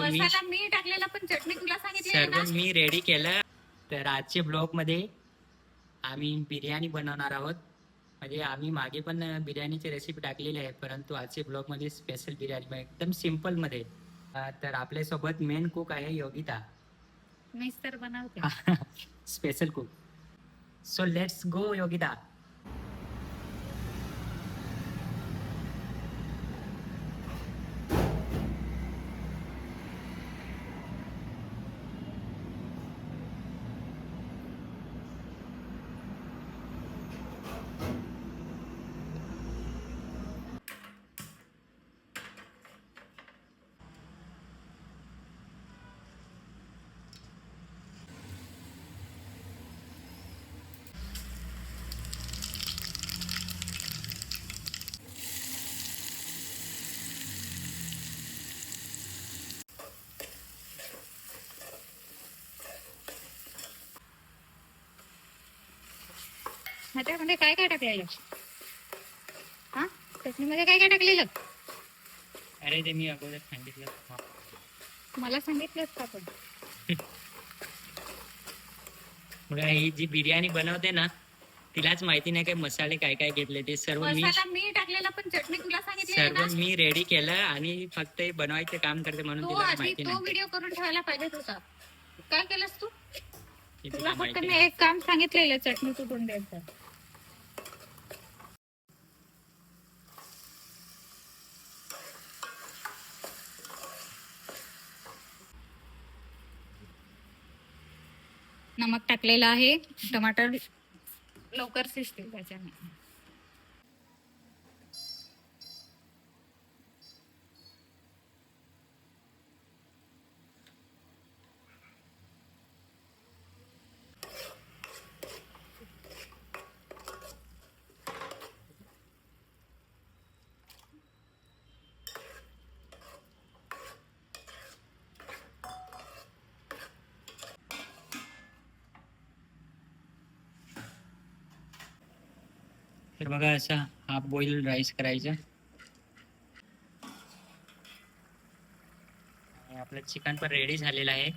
मसाला मी टाकलेला, पण चटणी तुला सांगितली सर्व मी रेडी केलं. तर आजच्या ब्लॉग मध्ये आम्ही बिर्याणी बनवणार आहोत. म्हणजे आम्ही मागे पण बिर्याणीची रेसिपी टाकलेली आहे, परंतु आजच्या ब्लॉग मध्ये स्पेशल बिर्याणी एकदम सिंपल मध्ये. तर आपल्यासोबत मेन कुक आहे योगिता. मीच तर बनवते. Special cook. So let's go Yogita. ह्याच्यामध्ये काय काय टाकलेलं? हा, चटणीमध्ये काय काय टाकलेलं? अरे ते मी अगोदर सांगितलं. मला सांगितलंच का पण? ही जी बिर्याणी बनवते ना, तिलाच माहिती नाही काय मसाले काय काय घेतले. ते सर्व मी टाकलेला, पण चटणी तुला सांगितली सर्व मी रेडी केलं आणि फक्त हे बनवायचं काम करते म्हणून तो तिला आधी माहिती तो नाही. व्हिडिओ करून ठेवायला पाहिजे होता. काय केलंस तू? की तुला तिला फक्त माहिती मी नाही. एक काम सांगितलेलं, चटणी कुठून द्यायचं. नमक टाकलेलं आहे. टमाटर लवकर शिजतील त्याच्याने. तर बघा असं हाफ बॉईल राईस करायचं. आपलं चिकन पण रेडी झालेलं आहे.